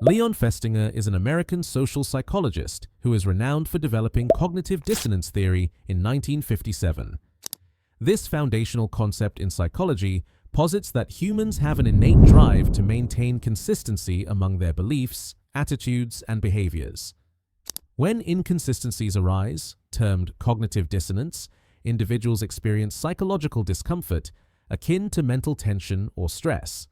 Leon Festinger is an American social psychologist who is renowned for developing cognitive dissonance theory in 1957. This foundational concept in psychology posits that humans have an innate drive to maintain consistency among their beliefs, attitudes, and behaviors. When inconsistencies arise, termed cognitive dissonance, individuals experience psychological discomfort akin to mental tension or stress.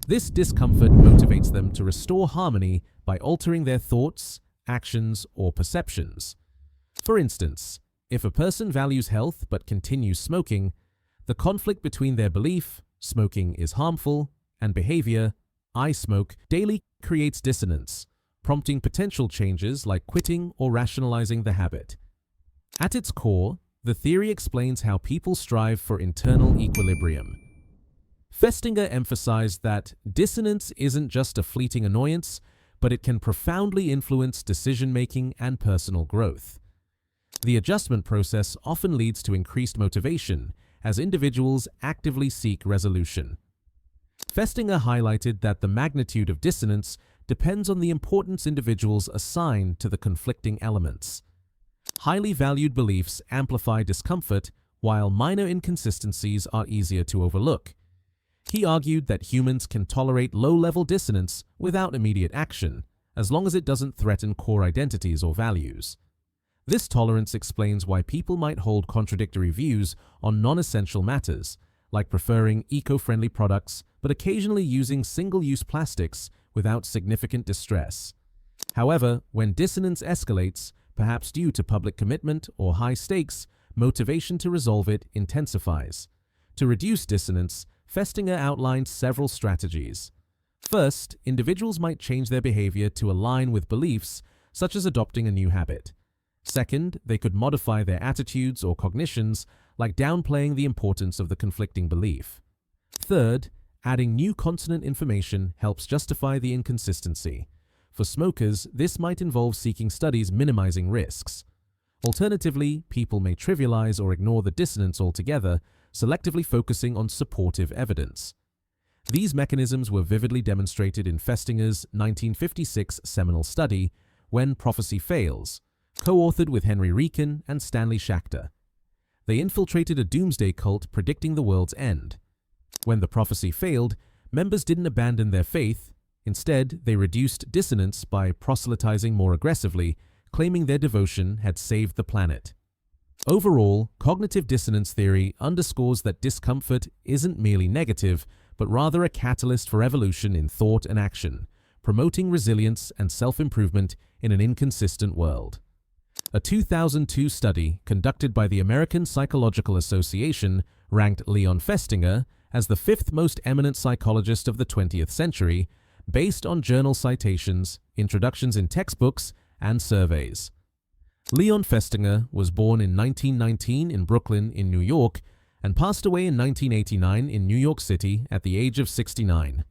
This discomfort motivates them to restore harmony by altering their thoughts, actions, or perceptions. For instance, if a person values health but continues smoking, the conflict between their belief, smoking is harmful, and behavior, I smoke, daily creates dissonance, prompting potential changes like quitting or rationalizing the habit. At its core, the theory explains how people strive for internal equilibrium. Festinger emphasized that dissonance isn't just a fleeting annoyance, but it can profoundly influence decision-making and personal growth. The adjustment process often leads to increased motivation as individuals actively seek resolution. Festinger highlighted that the magnitude of dissonance depends on the importance individuals assign to the conflicting elements. Highly valued beliefs amplify discomfort, while minor inconsistencies are easier to overlook. He argued that humans can tolerate low-level dissonance without immediate action, as long as it doesn't threaten core identities or values. This tolerance explains why people might hold contradictory views on non-essential matters, like preferring eco-friendly products but occasionally using single-use plastics without significant distress. However, when dissonance escalates, perhaps due to public commitment or high stakes, motivation to resolve it intensifies. To reduce dissonance, Festinger outlined several strategies. First, individuals might change their behavior to align with beliefs, such as adopting a new habit. Second, they could modify their attitudes or cognitions, like downplaying the importance of the conflicting belief. Third, adding new consonant information helps justify the inconsistency. For smokers, this might involve seeking studies minimizing risks. Alternatively, people may trivialize or ignore the dissonance altogether, selectively focusing on supportive evidence. These mechanisms were vividly demonstrated in Festinger's 1956 seminal study, When Prophecy Fails, co-authored with Henry Reakin and Stanley Schachter. They infiltrated a doomsday cult predicting the world's end. When the prophecy failed, members didn't abandon their faith. Instead, they reduced dissonance by proselytizing more aggressively, claiming their devotion had saved the planet. Overall, cognitive dissonance theory underscores that discomfort isn't merely negative, but rather a catalyst for evolution in thought and action, promoting resilience and self-improvement in an inconsistent world. A 2002 study conducted by the American Psychological Association ranked Leon Festinger as the fifth most eminent psychologist of the 20th century, based on journal citations, introductions in textbooks, and surveys. Leon Festinger was born in 1919 in Brooklyn, in New York, and passed away in 1989 in New York City at the age of 69.